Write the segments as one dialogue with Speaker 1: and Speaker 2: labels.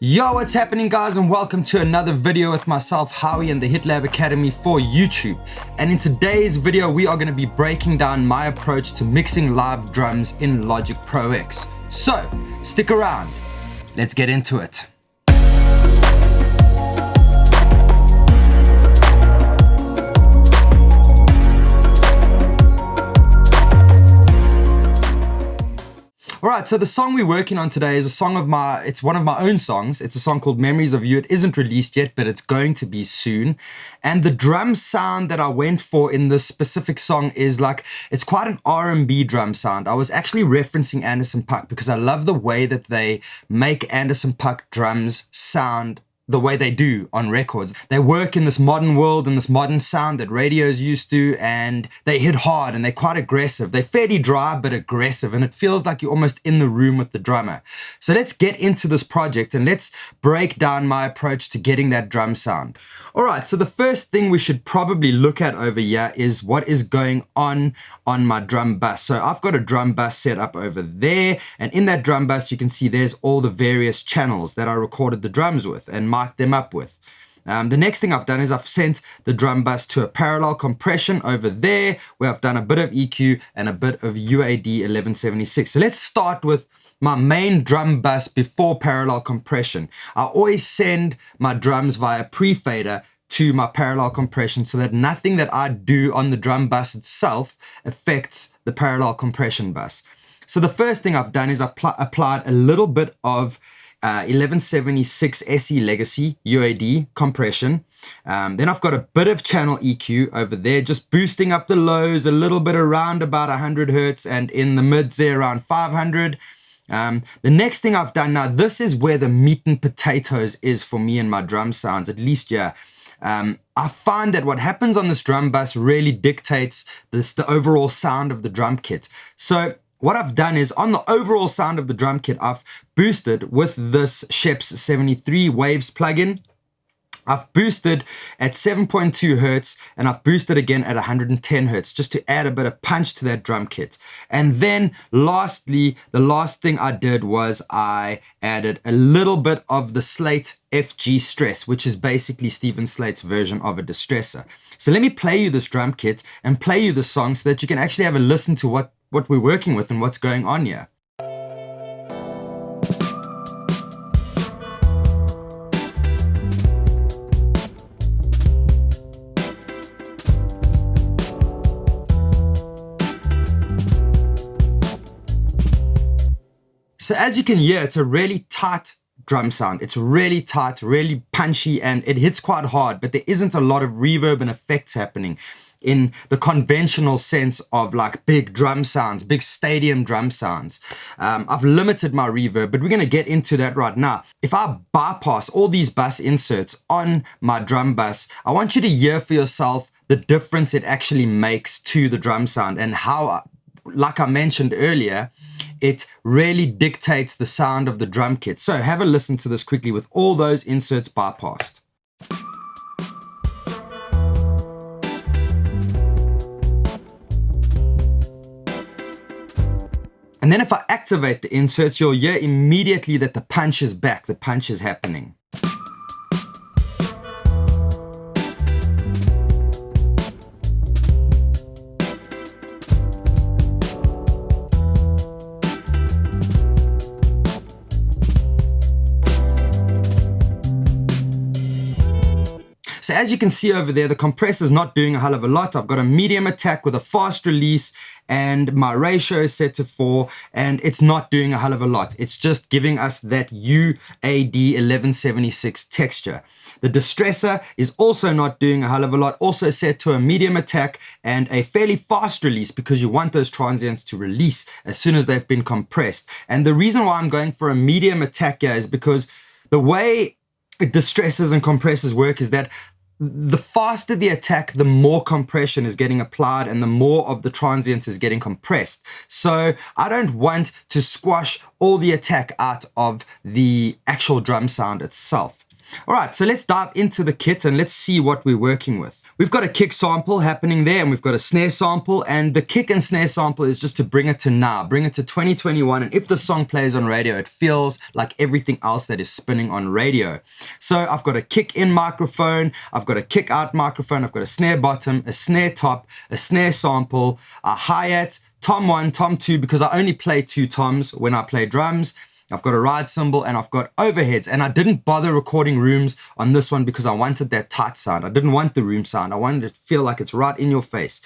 Speaker 1: Yo, what's happening guys, and welcome to another video with myself, Howie, and the HitLab Academy for YouTube. And in today's video, we are going to be breaking down my approach to mixing live drums in Logic Pro X. So, stick around. Let's get into it. Alright, so the song we're working on today is it's one of my own songs. It's a song called Memories of You. It isn't released yet, but it's going to be soon. And the drum sound that I went for in this specific song is it's quite an R&B drum sound. I was actually referencing Anderson Paak because I love the way that they make Anderson Paak drums sound the way they do on records. They work in this modern world and this modern sound that radio's used to, and they hit hard and they're quite aggressive. They're fairly dry but aggressive, and it feels like you're almost in the room with the drummer. So let's get into this project and let's break down my approach to getting that drum sound. Alright, so the first thing we should probably look at over here is what is going on my drum bus. So I've got a drum bus set up over there, and in that drum bus you can see there's all the various channels that I recorded the drums with and marked them up with. The next thing I've done is I've sent the drum bus to a parallel compression over there, where I've done a bit of EQ and a bit of UAD 1176. So let's start with my main drum bus before parallel compression. I always send my drums via pre-fader to my parallel compression so that nothing that I do on the drum bus itself affects the parallel compression bus. So the first thing I've done is I've applied a little bit of 1176 SE Legacy UAD compression. Then I've got a bit of channel EQ over there, just boosting up the lows a little bit around about 100 Hertz, and in the mids there around 500. The next thing I've done, now this is where the meat and potatoes is for me and my drum sounds, at least yeah. I find that what happens on this drum bus really dictates the overall sound of the drum kit. So what I've done is on the overall sound of the drum kit, I've boosted with this Sheps 73 Waves plugin. I've boosted at 7.2 Hertz, and I've boosted again at 110 Hertz just to add a bit of punch to that drum kit. And then lastly, the last thing I did was I added a little bit of the Slate FG Stress, which is basically Stephen Slate's version of a distressor. So let me play you this drum kit and play you the song so that you can actually have a listen to what we're working with and what's going on here. So as you can hear, it's a really tight drum sound. It's really tight, really punchy, and it hits quite hard, but there isn't a lot of reverb and effects happening in the conventional sense of like big drum sounds, big stadium drum sounds. I've limited my reverb, but we're going to get into that right now. If I bypass all these bus inserts on my drum bus, I want you to hear for yourself the difference it actually makes to the drum sound, and how, like I mentioned earlier, it really dictates the sound of the drum kit. So have a listen to this quickly with all those inserts bypassed. And then if I activate the inserts, you'll hear immediately that the punch is back, the punch is happening. So as you can see over there, the compressor's not doing a hell of a lot. I've got a medium attack with a fast release, and my ratio is set to 4, and it's not doing a hell of a lot. It's just giving us that UAD 1176 texture. The distressor is also not doing a hell of a lot, also set to a medium attack and a fairly fast release, because you want those transients to release as soon as they've been compressed. And the reason why I'm going for a medium attack here is because the way distressors and compressors work is that the faster the attack, the more compression is getting applied and the more of the transients is getting compressed. So I don't want to squash all the attack out of the actual drum sound itself. All right, so let's dive into the kit and let's see what we're working with. We've got a kick sample happening there, and we've got a snare sample, and the kick and snare sample is just to bring it to now, bring it to 2021, and if the song plays on radio, it feels like everything else that is spinning on radio. So I've got a kick in microphone, I've got a kick out microphone, I've got a snare bottom, a snare top, a snare sample, a hi-hat, tom 1, tom 2, because I only play 2 toms when I play drums. I've got a ride cymbal and I've got overheads, and I didn't bother recording rooms on this one because I wanted that tight sound. I didn't want the room sound. I wanted it to feel like it's right in your face.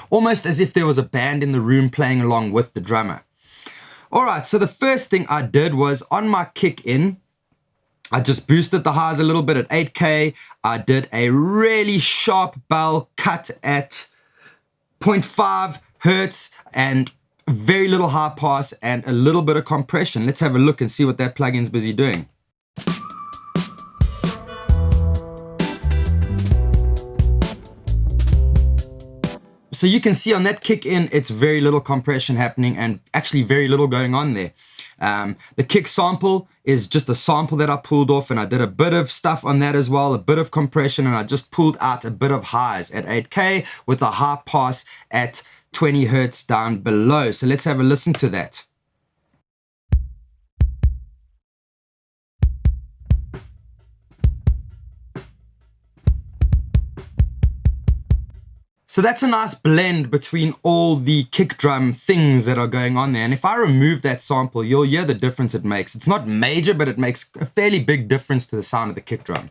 Speaker 1: Almost as if there was a band in the room playing along with the drummer. All right, so the first thing I did was on my kick in, I just boosted the highs a little bit at 8K. I did a really sharp bell cut at 0.5 hertz and very little high pass and a little bit of compression. Let's have a look and see what that plugin's busy doing. So you can see on that kick in, it's very little compression happening and actually very little going on there. The kick sample is just a sample that I pulled off, and I did a bit of stuff on that as well, a bit of compression, and I just pulled out a bit of highs at 8K with a high pass at 20 hertz down below. So let's have a listen to that. So that's a nice blend between all the kick drum things that are going on there. And if I remove that sample, you'll hear the difference it makes. It's not major, but it makes a fairly big difference to the sound of the kick drum.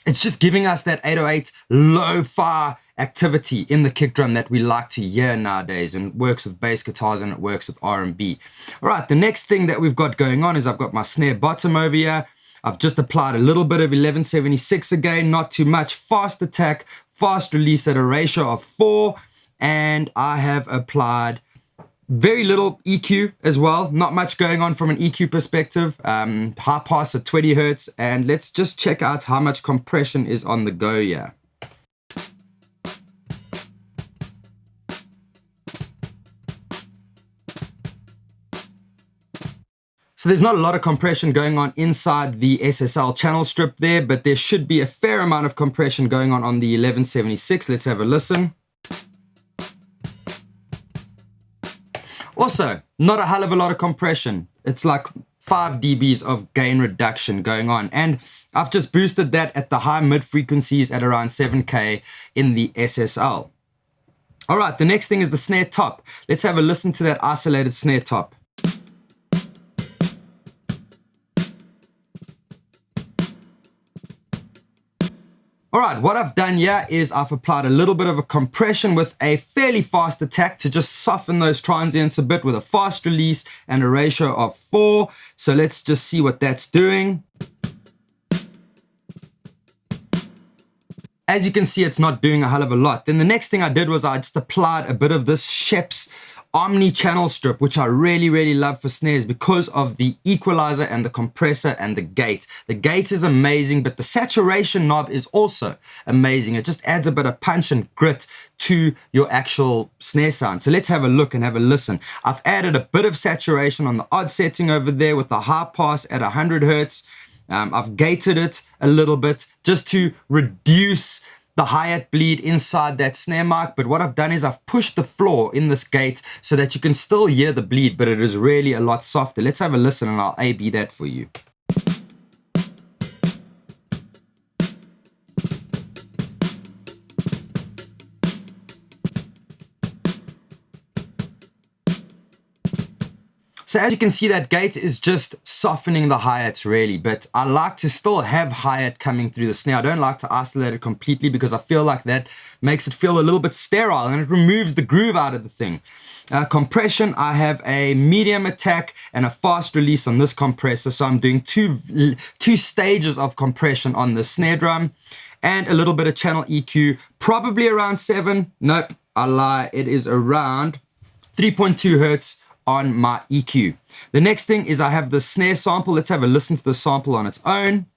Speaker 1: It's just giving us that 808 lo-fi activity in the kick drum that we like to hear nowadays, and it works with bass guitars and it works with R&B. All right, the next thing that we've got going on is I've got my snare bottom over here. I've just applied a little bit of 1176 again, not too much. Fast attack, fast release at a ratio of 4, and I have applied very little EQ as well, not much going on from an EQ perspective. High pass at 20 hertz, and let's just check out how much compression is on the go here. So there's not a lot of compression going on inside the SSL channel strip there, but there should be a fair amount of compression going on the 1176. Let's have a listen. Also, not a hell of a lot of compression. It's like 5 dBs of gain reduction going on. And I've just boosted that at the high mid frequencies at around 7K in the SSL. All right, the next thing is the snare top. Let's have a listen to that isolated snare top. All right, what I've done here is I've applied a little bit of a compression with a fairly fast attack to just soften those transients a bit with a fast release and a ratio of 4. So let's just see what that's doing. As you can see, it's not doing a hell of a lot. Then the next thing I did was I just applied a bit of this Shep's Omni channel strip, which I really love for snares because of the equalizer and the compressor and the gate. The gate is amazing, but the saturation knob is also amazing. It just adds a bit of punch and grit to your actual snare sound. So let's have a look and have a listen. I've added a bit of saturation on the odd setting over there with the high pass at 100 hertz. I've gated it a little bit just to reduce the hi-hat bleed inside that snare mic, but what I've done is I've pushed the floor in this gate so that you can still hear the bleed, but it is really a lot softer. Let's have a listen and I'll A/B that for you. So as you can see, that gate is just softening the hi-hats really, but I like to still have hi-hat coming through the snare. I don't like to isolate it completely because I feel like that makes it feel a little bit sterile and it removes the groove out of the thing. Compression, I have a medium attack and a fast release on this compressor, so I'm doing two stages of compression on the snare drum and a little bit of channel EQ, probably around 7. Nope, I lie, it is around 3.2 hertz on my EQ. The next thing is I have the snare sample. Let's have a listen to the sample on its own.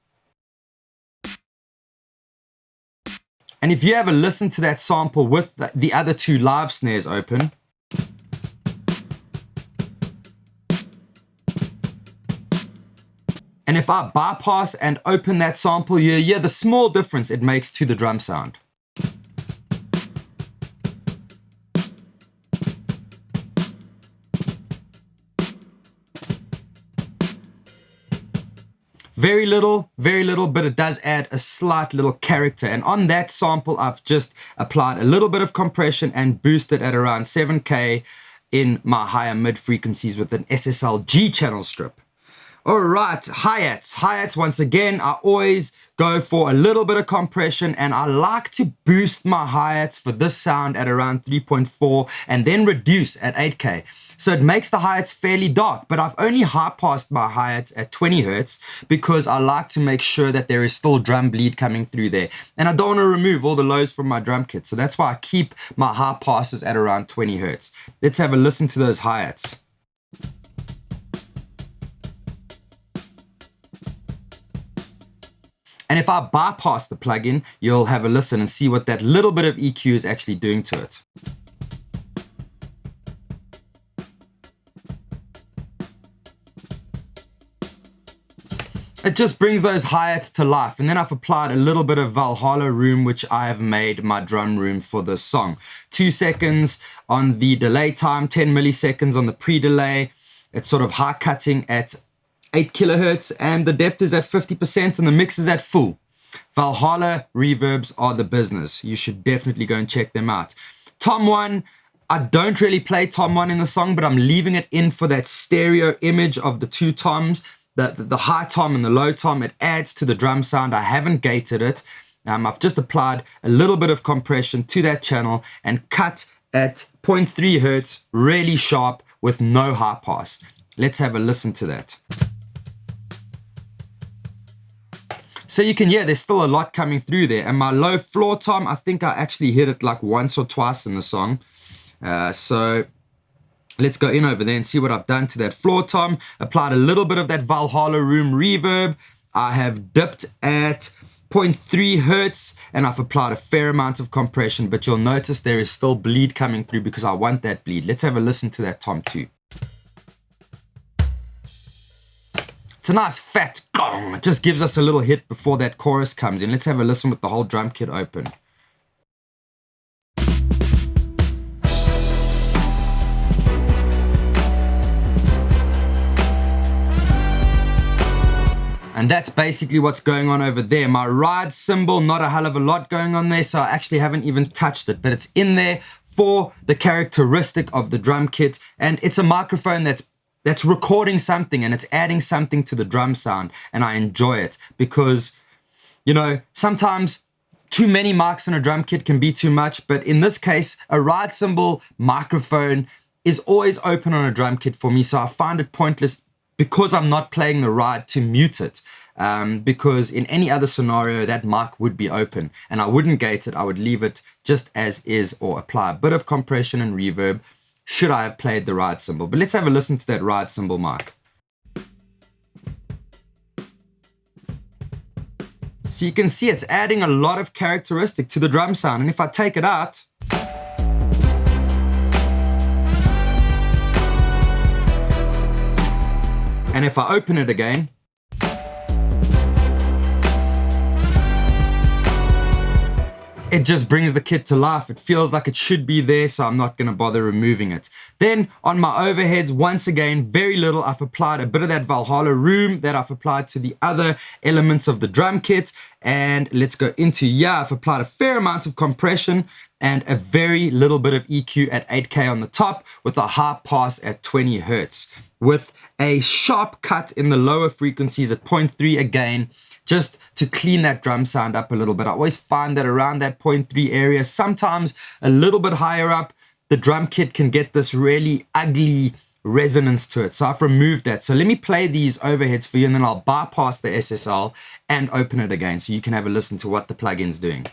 Speaker 1: And if you have a listen to that sample with the other 2 live snares open, And if I bypass and open that sample, you hear the small difference it makes to the drum sound. Very little, but it does add a slight little character. And on that sample, I've just applied a little bit of compression and boosted at around 7K in my higher mid frequencies with an SSL G channel strip. All right, hi-hats. Hi-hats, once again, I always go for a little bit of compression, and I like to boost my hi-hats for this sound at around 3.4 and then reduce at 8K. So it makes the hi-hats fairly dark, but I've only high-passed my hi-hats at 20 Hertz because I like to make sure that there is still drum bleed coming through there. And I don't want to remove all the lows from my drum kit, so that's why I keep my high passes at around 20 Hertz. Let's have a listen to those hi-hats. And if I bypass the plugin, you'll have a listen and see what that little bit of EQ is actually doing to it. It just brings those hi-hats to life. And then I've applied a little bit of Valhalla room, which I have made my drum room for this song. 2 seconds on the delay time, 10 milliseconds on the pre-delay. It's sort of high cutting at 8 kilohertz, and the depth is at 50% and the mix is at full. Valhalla reverbs are the business. You should definitely go and check them out. Tom 1, I don't really play Tom 1 in the song, but I'm leaving it in for that stereo image of the two toms, the high tom and the low tom. It adds to the drum sound. I haven't gated it. I've just applied a little bit of compression to that channel and cut at 0.3 hertz, really sharp with no high pass. Let's have a listen to that. So you can hear there's still a lot coming through there. And my low floor tom, I think I actually hit it like once or twice in the song. So let's go in over there and see what I've done to that floor tom. Applied a little bit of that Valhalla room reverb. I have dipped at 0.3 hertz and I've applied a fair amount of compression, but you'll notice there is still bleed coming through because I want that bleed. Let's have a listen to that tom 2. It's a nice fat gong. It just gives us a little hit before that chorus comes in. Let's have a listen with the whole drum kit open. And that's basically what's going on over there. My ride cymbal, not a hell of a lot going on there, so I actually haven't even touched it, but it's in there for the characteristic of the drum kit, and it's a microphone that's recording something and it's adding something to the drum sound, and I enjoy it because, you know, sometimes too many mics in a drum kit can be too much, but in this case, a ride cymbal microphone is always open on a drum kit for me, so I find it pointless because I'm not playing the ride to mute it, because in any other scenario that mic would be open and I wouldn't gate it. I would leave it just as is or apply a bit of compression and reverb should I have played the ride cymbal. But let's have a listen to that ride cymbal mic. So you can see it's adding a lot of characteristic to the drum sound, and if I take it out, and if I open it again, it just brings the kit to life. It feels like it should be there, so I'm not going to bother removing it. Then on my overheads, once again, very little. I've applied a bit of that Valhalla room that I've applied to the other elements of the drum kit. And let's go into, I've applied a fair amount of compression and a very little bit of EQ at 8K on the top with a high pass at 20 Hertz. With a sharp cut in the lower frequencies at 0.3 again, just to clean that drum sound up a little bit. I always find that around that 0.3 area, sometimes a little bit higher up, the drum kit can get this really ugly resonance to it. So I've removed that. So let me play these overheads for you, and then I'll bypass the SSL and open it again so you can have a listen to what the plugin's doing.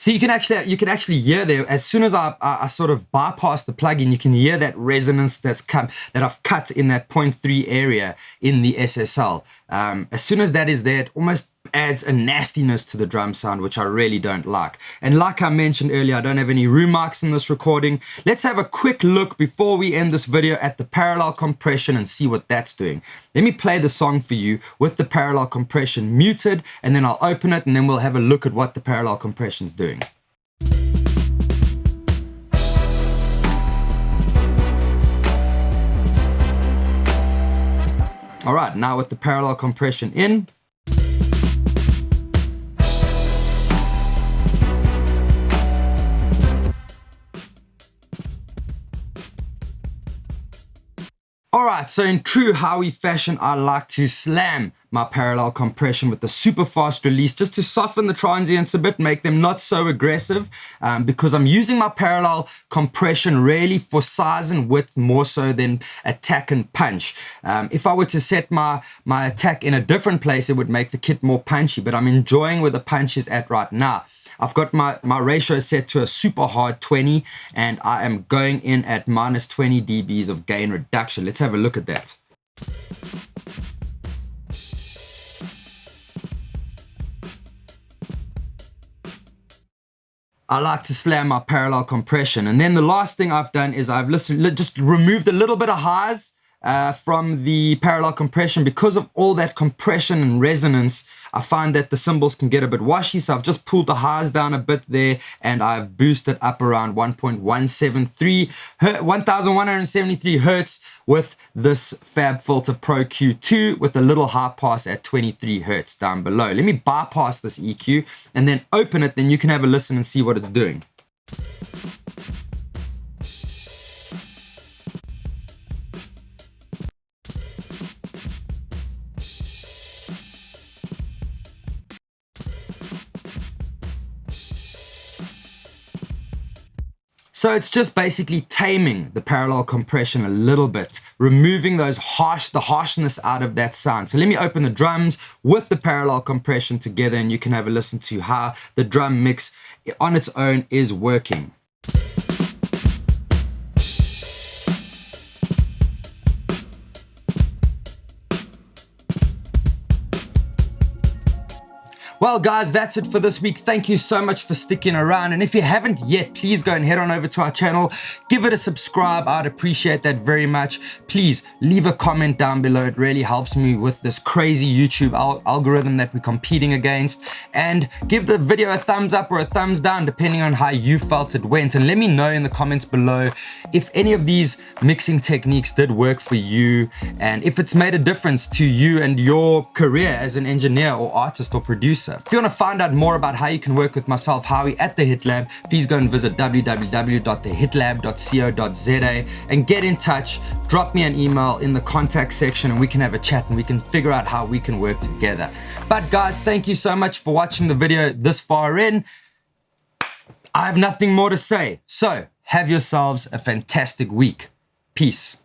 Speaker 1: So you can actually hear there, as soon as I sort of bypass the plugin, you can hear that resonance that I've cut in that 0.3 area in the SSL. As soon as that is there, it almost adds a nastiness to the drum sound, which I really don't like. And like I mentioned earlier, I don't have any room marks in this recording. Let's have a quick look before we end this video at the parallel compression and see what that's doing. Let me play the song for you with the parallel compression muted, and then I'll open it, and then we'll have a look at what the parallel compression is doing. All right, now with the parallel compression in. Alright, so in true Howie fashion, I like to slam my parallel compression with the super fast release just to soften the transients a bit, make them not so aggressive, because I'm using my parallel compression really for size and width more so than attack and punch. If I were to set my attack in a different place, it would make the kit more punchy, but I'm enjoying where the punch is at right now. I've got my ratio set to a super hard 20, and I am going in at minus 20 dBs of gain reduction. Let's have a look at that. I like to slam my parallel compression. And then the last thing I've done is I've just removed a little bit of highs from the parallel compression. Because of all that compression and resonance, I find that the cymbals can get a bit washy, so I've just pulled the highs down a bit there, and I've boosted up around 1173 hertz with this FabFilter Pro Q2 with a little high pass at 23 hertz down below. Let me bypass this EQ and then open it, then you can have a listen and see what it's doing. So it's just basically taming the parallel compression a little bit, removing the harshness out of that sound. So let me open the drums with the parallel compression together, and you can have a listen to how the drum mix on its own is working. Well guys, that's it for this week. Thank you so much for sticking around. And if you haven't yet, please go and head on over to our channel. Give it a subscribe. I'd appreciate that very much. Please leave a comment down below. It really helps me with this crazy YouTube algorithm that we're competing against. And give the video a thumbs up or a thumbs down, depending on how you felt it went. And let me know in the comments below if any of these mixing techniques did work for you, and if it's made a difference to you and your career as an engineer or artist or producer. If you want to find out more about how you can work with myself, Howie, at The Hit Lab, please go and visit www.thehitlab.co.za and get in touch. Drop me an email in the contact section and we can have a chat and we can figure out how we can work together. But guys, thank you so much for watching the video this far in. I have nothing more to say. So have yourselves a fantastic week. Peace.